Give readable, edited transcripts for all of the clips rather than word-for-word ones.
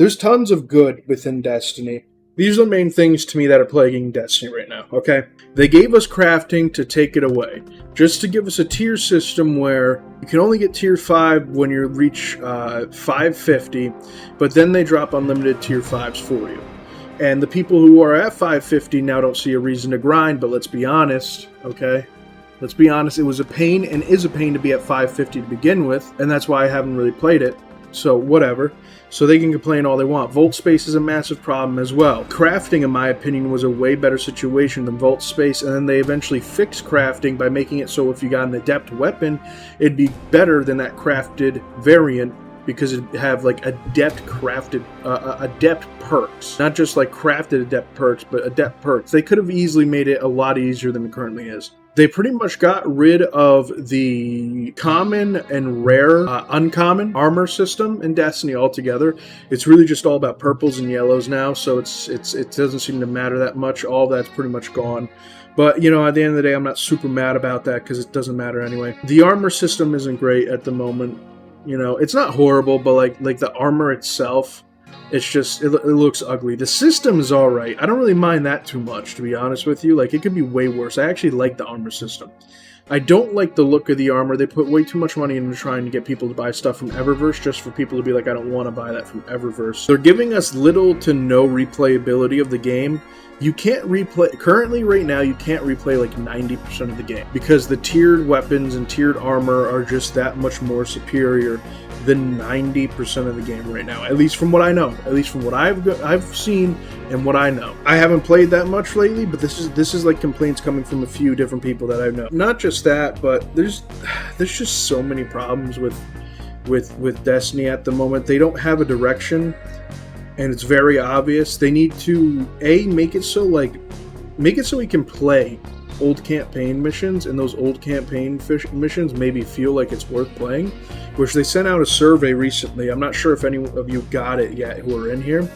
There's tons of good within Destiny. These are the main things to me that are plaguing Destiny right now, okay? They gave us crafting to take it away, just to give us a tier system where you can only get tier 5 when you reach 550, but then they drop unlimited tier 5s for you. And the people who are at 550 now don't see a reason to grind, but let's be honest, okay? Let's be honest, it was a pain and is a pain to be at 550 to begin with, and that's why I haven't really played it. So, whatever. So they can complain all they want. Vault space is a massive problem as well. Crafting, in my opinion, was a way better situation than vault space, and then they eventually fixed crafting by making it so if you got an adept weapon, it'd be better than that crafted variant because it'd have like adept crafted, adept perks. Not just like crafted adept perks, but adept perks. They could have easily made it a lot easier than it currently is. They pretty much got rid of the common and rare uncommon armor system in Destiny altogether. It's really just all about purples and yellows now, so it doesn't seem to matter that much. All that's pretty much gone. But, you know, at the end of the day, I'm not super mad about that because it doesn't matter anyway. The armor system isn't great at the moment. You know, it's not horrible, but like the armor itself, it's just, it looks ugly. The system is alright. I don't really mind that too much, to be honest with you. Like, it could be way worse. I actually like the armor system. I don't like the look of the armor. They put way too much money into trying to get people to buy stuff from Eververse just for people to be like, I don't want to buy that from Eververse. They're giving us little to no replayability of the game. You can't replay, currently right now, you can't replay like 90% of the game because the tiered weapons and tiered armor are just that much more superior than 90% of the game right now, at least from what I know, at least from what I've seen and what I know. I haven't played that much lately, but this is like complaints coming from a few different people that I know. Not just that, but there's just so many problems with Destiny at the moment. They don't have a direction, and it's very obvious. They need to make it so we can play old campaign missions, and those old campaign missions maybe feel like it's worth playing, which they sent out a survey recently. I'm not sure if any of you got it yet who are in here,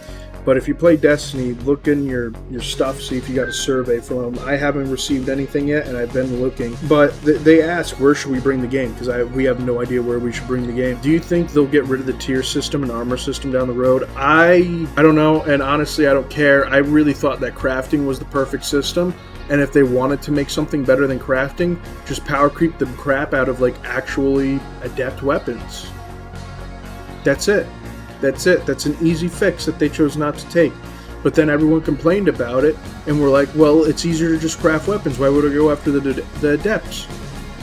but if you play Destiny, look in your stuff, see if you got a survey from them. I haven't received anything yet, and I've been looking, but they ask where should we bring the game, because we have no idea where we should bring the game. Do you think they'll get rid of the tier system and armor system down the road? I don't know, and honestly I don't care. I really thought that crafting was the perfect system, and if they wanted to make something better than crafting, just power creep the crap out of like actually adept weapons. That's it. That's it. That's an easy fix that they chose not to take. But then everyone complained about it, and we're like, well, it's easier to just craft weapons. Why would I go after the adepts?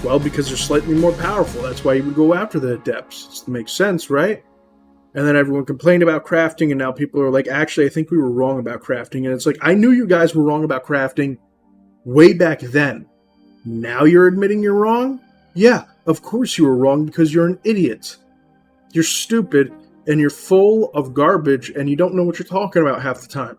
Well, because they're slightly more powerful. That's why you would go after the adepts. It makes sense, right? And then everyone complained about crafting, and now people are like, actually, I think we were wrong about crafting. And it's like, I knew you guys were wrong about crafting way back then. Now you're admitting you're wrong? Yeah, of course you were wrong because you're an idiot. You're stupid and you're full of garbage and you don't know what you're talking about half the time.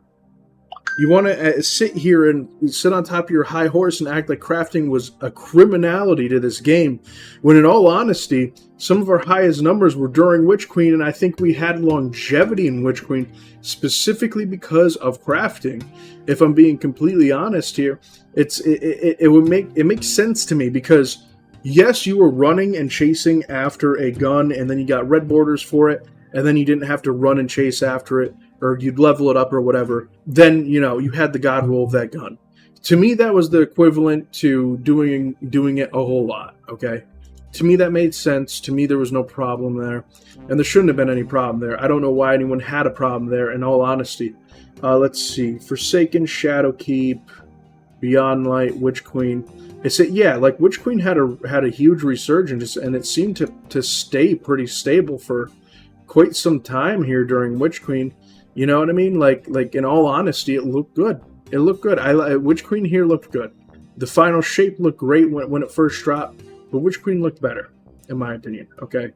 You want to sit here and sit on top of your high horse and act like crafting was a criminality to this game, when in all honesty, some of our highest numbers were during Witch Queen, and I think we had longevity in Witch Queen specifically because of crafting. If I'm being completely honest here, it makes sense to me because yes, you were running and chasing after a gun, and then you got red borders for it, and then you didn't have to run and chase after it, or you'd level it up or whatever. Then, you know, you had the god roll of that gun. To me, that was the equivalent to doing it a whole lot, okay? To me, that made sense. To me, there was no problem there. And there shouldn't have been any problem there. I don't know why anyone had a problem there, in all honesty. Let's see. Forsaken, Shadowkeep, Beyond Light, Witch Queen. Yeah, like Witch Queen had a huge resurgence, and it seemed to stay pretty stable for quite some time here during Witch Queen. You know what I mean? Like in all honesty, it looked good. It looked good. Witch Queen here looked good. The final shape looked great when it first dropped, but Witch Queen looked better, in my opinion. Okay,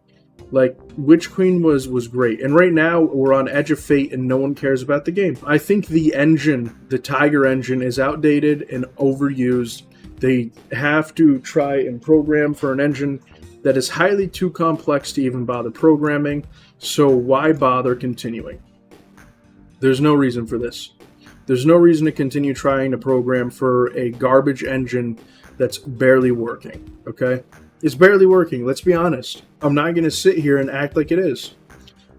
like Witch Queen was great, and right now we're on Edge of Fate, and no one cares about the game. I think the engine, the Tiger engine, is outdated and overused. They have to try and program for an engine that is highly too complex to even bother programming. So why bother continuing? There's no reason for this. There's no reason to continue trying to program for a garbage engine that's barely working, okay? It's barely working, let's be honest. I'm not going to sit here and act like it is.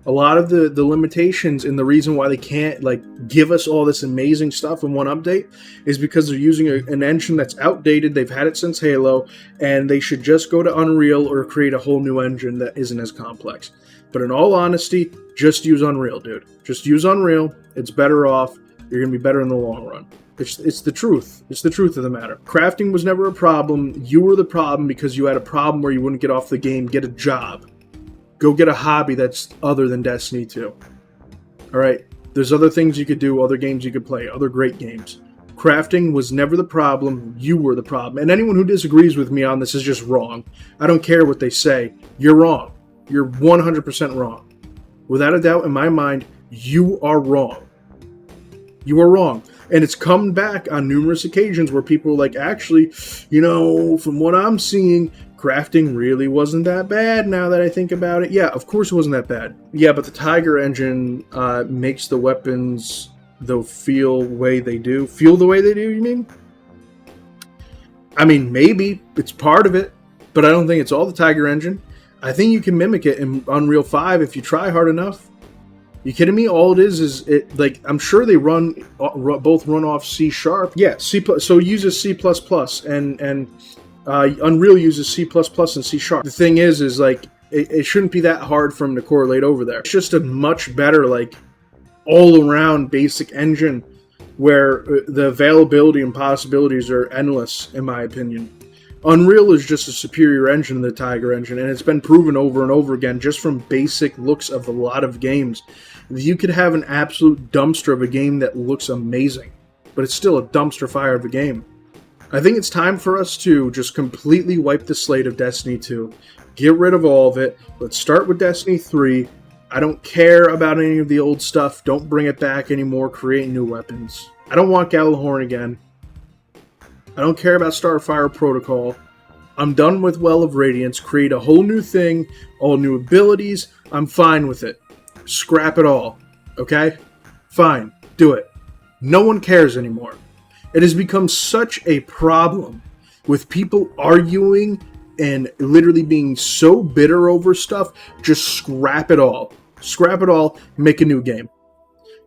A lot of the limitations and the reason why they can't like give us all this amazing stuff in one update is because they're using an engine that's outdated. They've had it since Halo, and they should just go to Unreal or create a whole new engine that isn't as complex. But in all honesty, just use Unreal, dude. Just use Unreal. It's better off. You're going to be better in the long run. It's the truth. It's the truth of the matter. Crafting was never a problem. You were the problem because you had a problem where you wouldn't get off the game. Get a job. Go get a hobby that's other than Destiny 2. Alright? There's other things you could do, other games you could play, other great games. Crafting was never the problem. You were the problem. And anyone who disagrees with me on this is just wrong. I don't care what they say. You're wrong. You're 100% wrong. Without a doubt, in my mind, you are wrong. You are wrong. And it's come back on numerous occasions where people are like, actually, you know, from what I'm seeing, crafting really wasn't that bad now that I think about it. Yeah, of course it wasn't that bad. Yeah, but the Tiger engine makes the weapons feel the way they do. Feel the way they do, you mean? I mean, maybe. It's part of it. But I don't think it's all the Tiger engine. I think you can mimic it in Unreal 5 if you try hard enough. You kidding me? All it is it like I'm sure they both run off C#. Yeah, C+. So it uses C++ and Unreal uses C++ and C#. The thing is like it shouldn't be that hard for them to correlate over there. It's just a much better like all around basic engine where the availability and possibilities are endless, in my opinion. Unreal is just a superior engine than the Tiger engine, and it's been proven over and over again just from basic looks of a lot of games. You could have an absolute dumpster of a game that looks amazing, but it's still a dumpster fire of a game. I think it's time for us to just completely wipe the slate of Destiny 2. Get rid of all of it. Let's start with Destiny 3. I don't care about any of the old stuff. Don't bring it back anymore. Create new weapons. I don't want Gjallarhorn again. I don't care about Starfire Protocol. I'm done with Well of Radiance. Create a whole new thing, all new abilities. I'm fine with it. Scrap it all. Okay? Fine. Do it. No one cares anymore. It has become such a problem with people arguing and literally being so bitter over stuff. Just scrap it all. Scrap it all. Make a new game.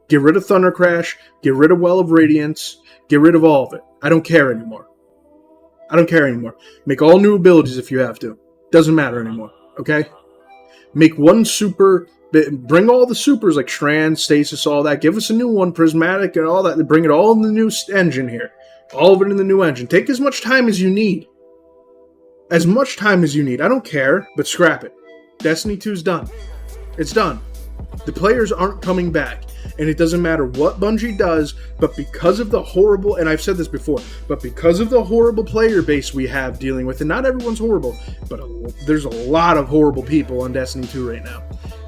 Get rid of Thunder Crash. Get rid of Well of Radiance. Get rid of all of it. I don't care anymore. I don't care anymore. Make all new abilities if you have to. Doesn't matter anymore. Okay? Make one super. Bring all the supers like Shran, Stasis, all that. Give us a new one, Prismatic and all that. Bring it all in the new engine here. All of it in the new engine. Take as much time as you need. As much time as you need. I don't care, but scrap it. Destiny 2's done. It's done. The players aren't coming back. And it doesn't matter what Bungie does, but because of the horrible, and I've said this before, but because of the horrible player base we have dealing with, and not everyone's horrible, but there's a lot of horrible people on Destiny 2 right now.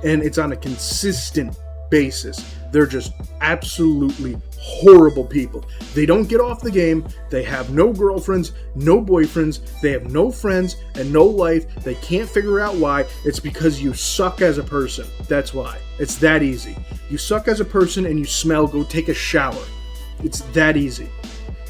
And it's on a consistent basis. They're just absolutely horrible people. They don't get off the game. They have no girlfriends, no boyfriends. They have no friends and no life. They can't figure out why. It's because you suck as a person. That's why. It's that easy. You suck as a person and you smell. Go take a shower. It's that easy.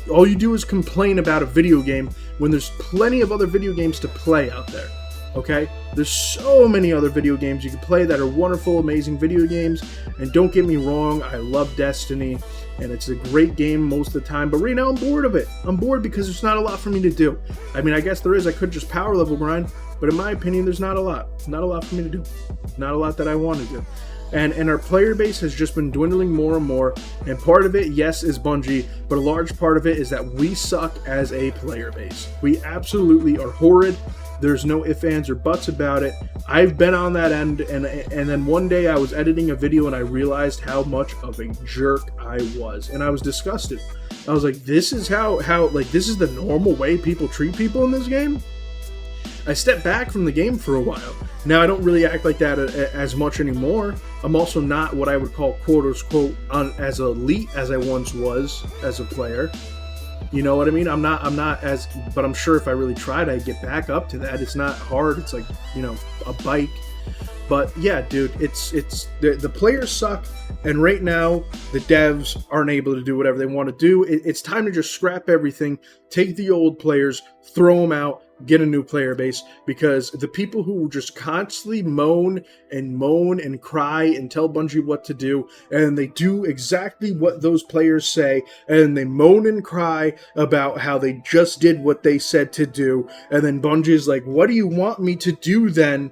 All you do is complain about a video game when there's plenty of other video games to play out there. Okay? There's so many other video games you can play that are wonderful, amazing video games. And don't get me wrong, I love Destiny, and it's a great game most of the time. But right now, I'm bored of it. I'm bored because there's not a lot for me to do. I mean, I guess there is. I could just power level grind. But in my opinion, there's not a lot. Not a lot for me to do. Not a lot that I want to do. And our player base has just been dwindling more and more. And part of it, yes, is Bungie. But a large part of it is that we suck as a player base. We absolutely are horrid. There's no ifs, ands, or buts about it. I've been on that end, and then one day I was editing a video and I realized how much of a jerk I was. And I was disgusted. I was like, this is how this is the normal way people treat people in this game? I stepped back from the game for a while. Now I don't really act like that as much anymore. I'm also not what I would call quote-unquote as elite as I once was as a player. You know what I mean? I'm not as, but I'm sure if I really tried, I'd get back up to that. It's not hard. It's like, you know, a bike. But yeah, dude, it's the players suck, and right now the devs aren't able to do whatever they want to do. It's time to just scrap everything, take the old players, throw them out, get a new player base, because the people who just constantly moan and cry and tell Bungie what to do, and they do exactly what those players say, and they moan and cry about how they just did what they said to do, and then Bungie's like, what do you want me to do then?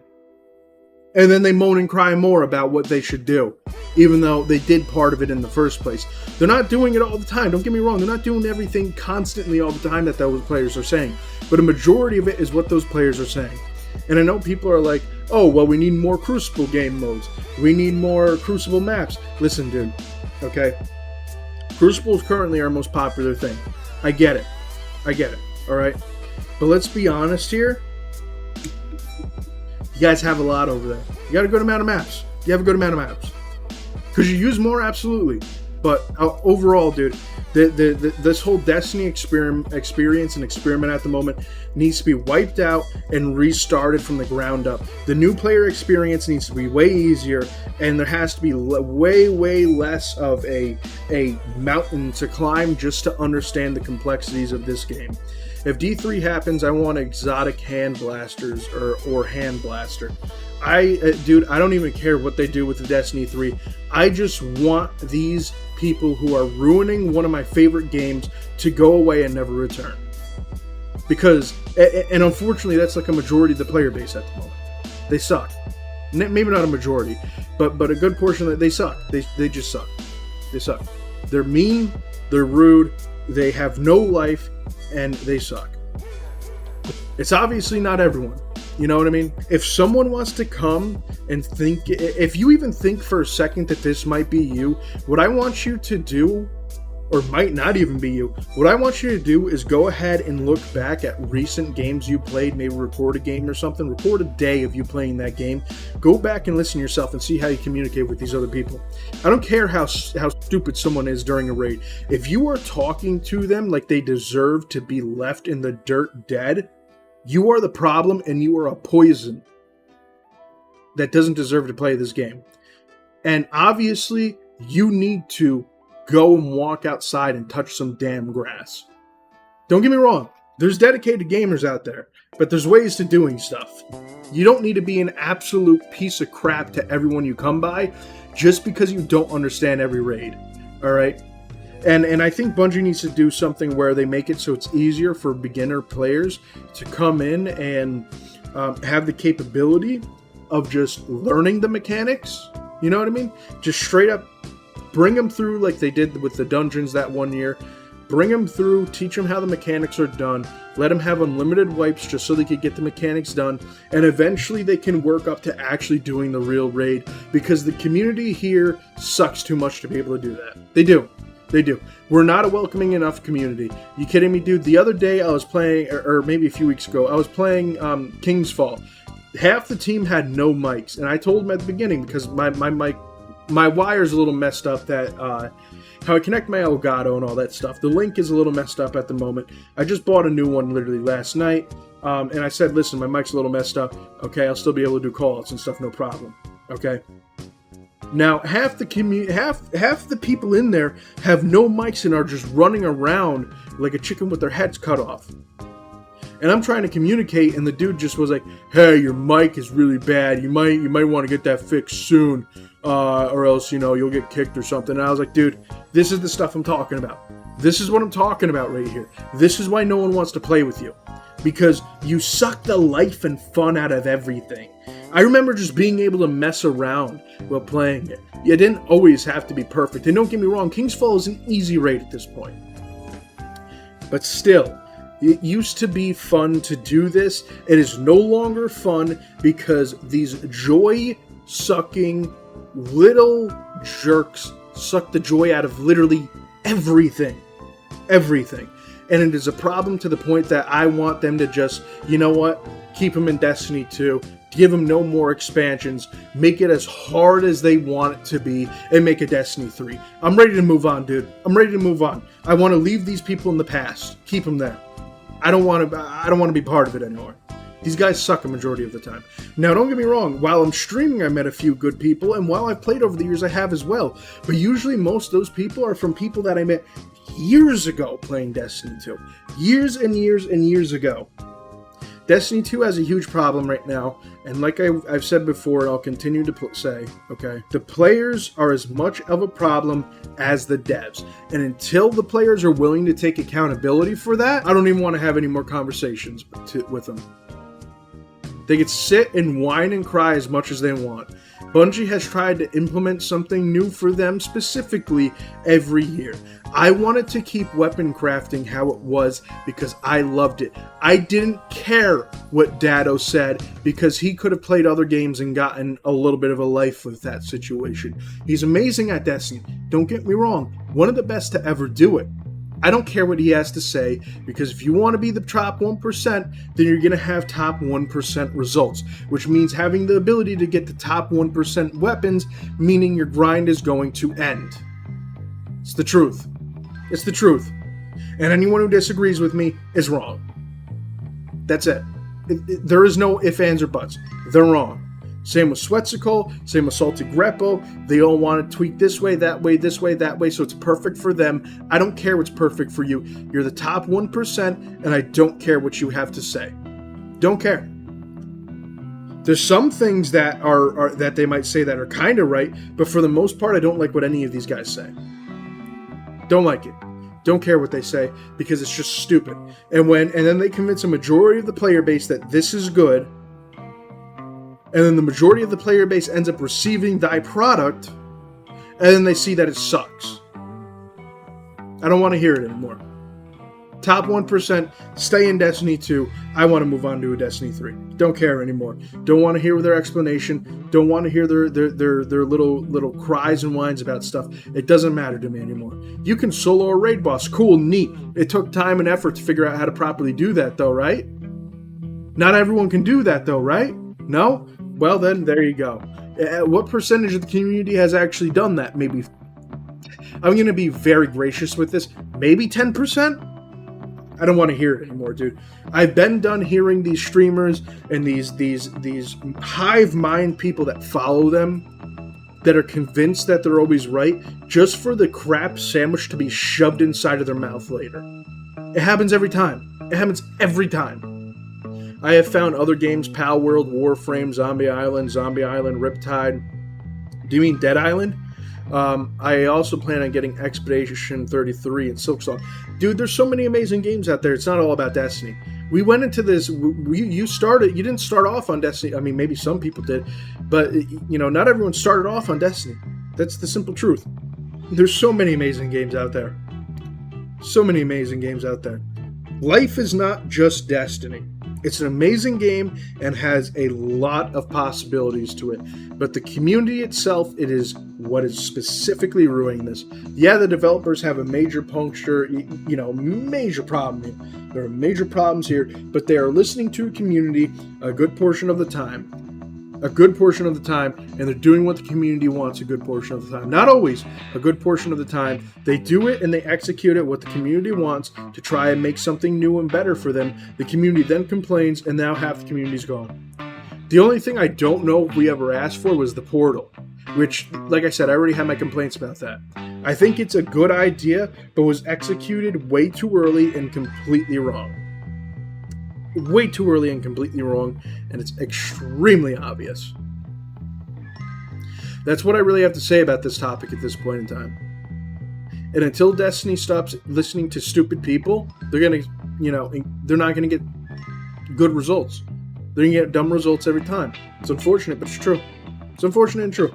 And then they moan and cry more about what they should do, even though they did part of it in the first place. They're not doing it all the time. Don't get me wrong. They're not doing everything constantly all the time that those players are saying. But a majority of it is what those players are saying. And I know people are like, oh, well, we need more Crucible game modes. We need more Crucible maps. Listen, dude, okay? Crucible is currently our most popular thing. I get it, all right? But let's be honest here. You guys have a lot over there. You got a good amount of maps. You have a good amount of maps. Could you use more? Absolutely. But overall, dude, this whole Destiny experience and experiment at the moment needs to be wiped out and restarted from the ground up. The new player experience needs to be way easier, and there has to be way less of a mountain to climb just to understand the complexities of this game. If D3 happens, I want exotic hand blasters or hand blaster. Dude, I don't even care what they do with the Destiny 3. I just want these people who are ruining one of my favorite games to go away and never return. Because, and unfortunately, that's like a majority of the player base at the moment. They suck. Maybe not a majority, but a good portion of it, they suck. They just suck. They suck. They're mean, they're rude, they have no life, and they suck. It's obviously not everyone. You know what I mean? If someone wants to come and think, if you even think for a second that this might be you, what I want you to do, or might not even be you, what I want you to do is go ahead and look back at recent games you played, maybe record a game or something, record a day of you playing that game, go back and listen to yourself and see how you communicate with these other people. I don't care how stupid someone is during a raid. If you are talking to them like they deserve to be left in the dirt dead, you are the problem, and you are a poison that doesn't deserve to play this game. And obviously, you need to go and walk outside and touch some damn grass. Don't get me wrong. There's dedicated gamers out there, but there's ways to doing stuff. You don't need to be an absolute piece of crap to everyone you come by just because you don't understand every raid. All right? And I think Bungie needs to do something where they make it so it's easier for beginner players to come in and have the capability of just learning the mechanics. You know what I mean? Just straight up bring them through like they did with the dungeons that one year. Bring them through, teach them how the mechanics are done, let them have unlimited wipes just so they could get the mechanics done, and eventually they can work up to actually doing the real raid, because the community here sucks too much to be able to do that. They do. They do. We're not a welcoming enough community. You kidding me, dude? The other day I was playing, or maybe a few weeks ago, I was playing King's Fall. Half the team had no mics, and I told them at the beginning, because my mic, my wire's a little messed up, that how I connect my Elgato and all that stuff. The link is a little messed up at the moment. I just bought a new one literally last night, and I said, listen, my mic's a little messed up. Okay, I'll still be able to do calls and stuff, no problem. Okay? Now, half the people in there have no mics and are just running around like a chicken with their heads cut off. And I'm trying to communicate, and the dude just was like, "Hey, your mic is really bad. You might want to get that fixed soon, or else you'll get kicked or something." And I was like, "Dude, this is the stuff I'm talking about. This is what I'm talking about right here. This is why no one wants to play with you, because you suck the life and fun out of everything." I remember just being able to mess around while playing it. You didn't always have to be perfect. And don't get me wrong, King's Fall is an easy raid at this point. But still, it used to be fun to do this. It is no longer fun because these joy-sucking little jerks suck the joy out of literally everything. Everything. And it is a problem to the point that I want them to just, you know what, keep them in Destiny 2. Give them no more expansions, make it as hard as they want it to be, and make a Destiny 3. I'm ready to move on, dude. I'm ready to move on. I want to leave these people in the past. Keep them there. I don't want to be part of it anymore. These guys suck a majority of the time. Now, don't get me wrong. While I'm streaming, I met a few good people, and while I've played over the years, I have as well. But usually, most of those people are from people that I met years ago playing Destiny 2. Years and years and years ago. Destiny 2 has a huge problem right now, and like I've said before, and I'll continue to say, okay, the players are as much of a problem as the devs. And until the players are willing to take accountability for that, I don't even want to have any more conversations with them. They could sit and whine and cry as much as they want. Bungie has tried to implement something new for them specifically every year. I wanted to keep weapon crafting how it was because I loved it. I didn't care what Dado said because he could have played other games and gotten a little bit of a life with that situation. He's amazing at Destiny. Don't get me wrong. One of the best to ever do it. I don't care what he has to say, because if you want to be the top 1%, then you're going to have top 1% results, which means having the ability to get the top 1% weapons, meaning your grind is going to end. It's the truth. It's the truth. And anyone who disagrees with me is wrong. That's it. There is no ifs, ands, or buts. They're wrong. Same with Swetsicle, same with Salty Greppo. They all want to tweak this way, that way, this way, that way, so it's perfect for them. I don't care what's perfect for you. You're the top 1%, and I don't care what you have to say. Don't care. There's some things that are that they might say that are kind of right, but for the most part, I don't like what any of these guys say. Don't like it. Don't care what they say, because it's just stupid. And then they convince a majority of the player base that this is good, and then the majority of the player base ends up receiving thy product, and then they see that it sucks. I don't want to hear it anymore. Top 1%, stay in Destiny 2. I want to move on to a Destiny 3. Don't care anymore. Don't want to hear their explanation. Don't want to hear their little cries and whines about stuff. It doesn't matter to me anymore. You can solo a raid boss. Cool, neat. It took time and effort to figure out how to properly do that, though, right? Not everyone can do that, though, right? No? Well, then, there you go. What percentage of the community has actually done that? Maybe, I'm going to be very gracious with this, maybe 10%? I don't want to hear it anymore, dude. I've been done hearing these streamers and these hive mind people that follow them, that are convinced that they're always right, just for the crap sandwich to be shoved inside of their mouth later. It happens every time. It happens every time. I have found other games, Pal World, Warframe, Zombie Island, Riptide. Do you mean Dead Island? I also plan on getting Expedition 33 and Silksong. Dude, there's so many amazing games out there. It's not all about Destiny. We went into this, you didn't start off on Destiny. I mean, maybe some people did, but, not everyone started off on Destiny. That's the simple truth. There's so many amazing games out there. So many amazing games out there. Life is not just Destiny. It's an amazing game and has a lot of possibilities to it. But the community itself, it is what is specifically ruining this. Yeah, the developers have a major puncture, major problem here. There are major problems here, but they are listening to a community a good portion of the time. And they're doing what the community wants a good portion of the time. Not always, a good portion of the time. They do it and they execute it what the community wants to try and make something new and better for them. The community then complains, and now half the community's gone. The only thing I don't know if we ever asked for was the portal, which, like I said, I already had my complaints about that. I think it's a good idea, but was executed way too early and completely wrong. Way too early and completely wrong, and it's extremely obvious. That's what I really have to say about this topic at this point in time. And until Destiny stops listening to stupid people, they're not gonna get good results. They're gonna get dumb results every time. It's unfortunate, but it's true. It's unfortunate and true.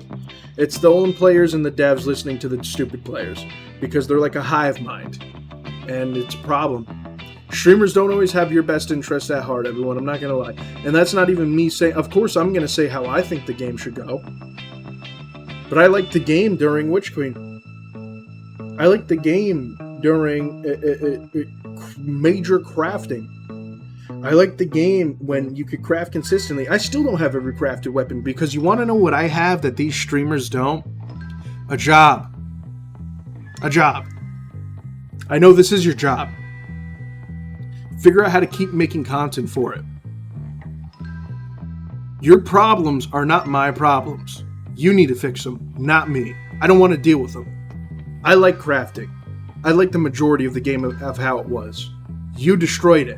It's the own players and the devs listening to the stupid players, because they're like a hive mind, and it's a problem. Streamers don't always have your best interests at heart, everyone. I'm not going to lie. And that's not even me saying... Of course, I'm going to say how I think the game should go. But I like the game during Witch Queen. I like the game during major crafting. I like the game when you could craft consistently. I still don't have every crafted weapon, because you want to know what I have that these streamers don't? A job. A job. I know this is your job. Figure out how to keep making content for it. Your problems are not my problems. You need to fix them, not me. I don't want to deal with them. I like crafting. I like the majority of the game of how it was. You destroyed it.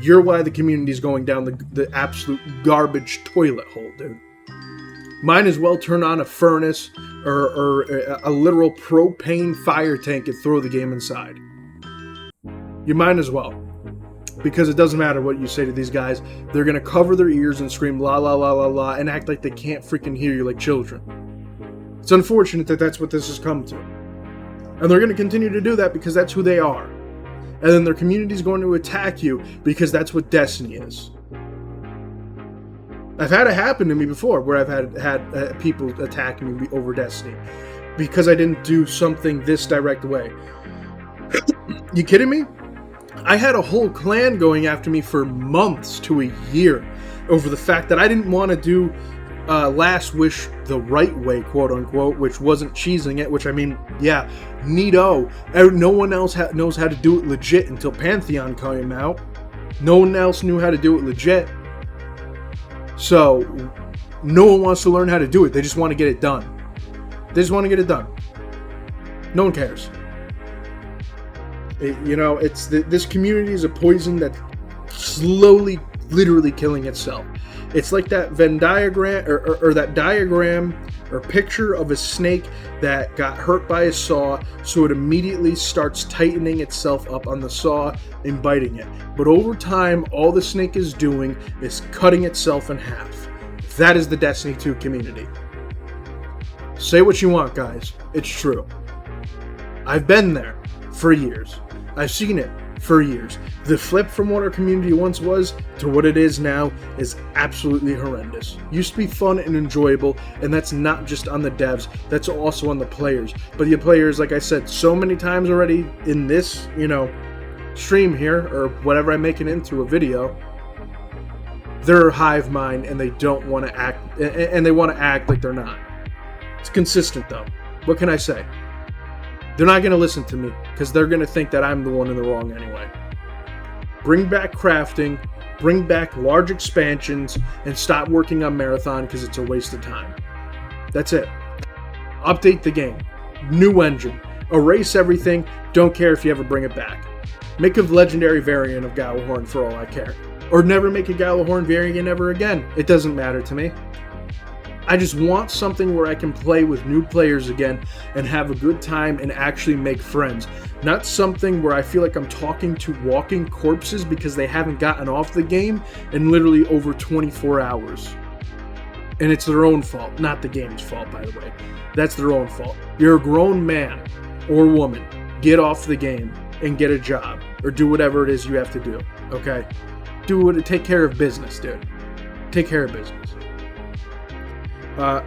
you're why the community's going down the absolute garbage toilet hole, dude. Might as well turn on a furnace or a literal propane fire tank and throw the game inside. You might as well. Because it doesn't matter what you say to these guys. They're going to cover their ears and scream la la la la la and act like they can't freaking hear you like children. It's unfortunate that that's what this has come to. And they're going to continue to do that because that's who they are. And then their community is going to attack you because that's what Destiny is. I've had it happen to me before where I've had people attack me over Destiny because I didn't do something this direct way. You kidding me? I had a whole clan going after me for months to a year over the fact that I didn't want to do Last Wish the right way, quote unquote, which wasn't cheesing it, which I mean, yeah, neato. No one else knows how to do it legit until Pantheon came out. No one else knew how to do it legit. So, no one wants to learn how to do it. They just want to get it done. They just want to get it done. No one cares. This community is a poison that's slowly, literally killing itself. It's like that Venn diagram, or that diagram or picture of a snake that got hurt by a saw, so it immediately starts tightening itself up on the saw and biting it. But over time, all the snake is doing is cutting itself in half. That is the Destiny 2 community. Say what you want, guys. It's true. I've been there for years. I've seen it for years. The flip from what our community once was to what it is now is absolutely horrendous. Used to be fun and enjoyable, and that's not just on the devs, that's also on the players. But the players, like I said so many times already in this, stream here, or whatever I make it into a video, they're a hive mind and they don't want to act, and they want to act like they're not. It's consistent though. What can I say? They're not going to listen to me because they're going to think that I'm the one in the wrong anyway. Bring back crafting, bring back large expansions, and stop working on Marathon because it's a waste of time. That's it. Update the game. New engine. Erase everything. Don't care if you ever bring it back. Make a legendary variant of Gjallarhorn for all I care. Or never make a Gjallarhorn variant ever again. It doesn't matter to me. I just want something where I can play with new players again and have a good time and actually make friends. Not something where I feel like I'm talking to walking corpses because they haven't gotten off the game in literally over 24 hours. And it's their own fault, not the game's fault, by the way. That's their own fault. You're a grown man or woman. Get off the game and get a job or do whatever it is you have to do, okay? Take care of business, dude. Take care of business.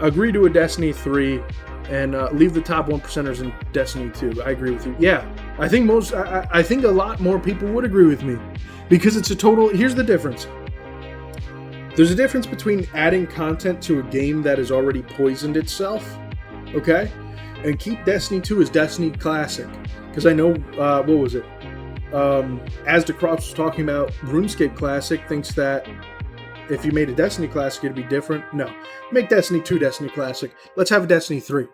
Agree to a Destiny 3 and leave the top 1%ers in Destiny 2. I agree with you. Yeah, I think I think a lot more people would agree with me because it's a total. Here's the difference. There's a difference between adding content to a game that has already poisoned itself, okay, and keep Destiny 2 as Destiny Classic. Because I know what was it? Asda Crops was talking about RuneScape Classic. Thinks that if you made a Destiny Classic, it'd be different. No. Make Destiny 2 Destiny Classic. Let's have a Destiny 3.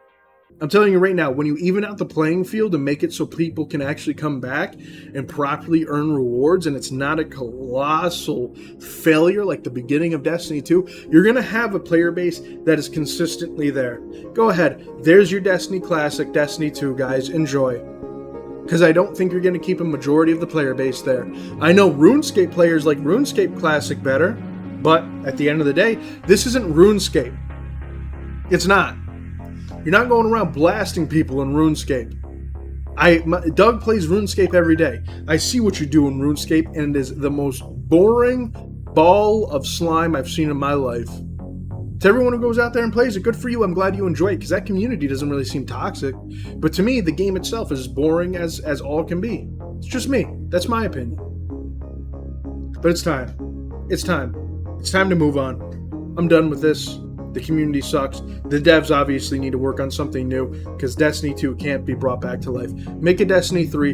I'm telling you right now, when you even out the playing field and make it so people can actually come back and properly earn rewards, and it's not a colossal failure like the beginning of Destiny 2, you're going to have a player base that is consistently there. Go ahead. There's your Destiny Classic, Destiny 2, guys. Enjoy. Because I don't think you're going to keep a majority of the player base there. I know RuneScape players like RuneScape Classic better, but at the end of the day, this isn't RuneScape. It's not. You're not going around blasting people in RuneScape. Doug plays RuneScape every day. I see what you do in RuneScape, and it is the most boring ball of slime I've seen in my life. To everyone who goes out there and plays it, good for you. I'm glad you enjoy it, because that community doesn't really seem toxic. But to me, the game itself is as boring as all can be. It's just me. That's my opinion. But it's time. It's time. It's time to move on. I'm done with this. The community sucks. The devs obviously need to work on something new because Destiny 2 can't be brought back to life. Make a Destiny 3.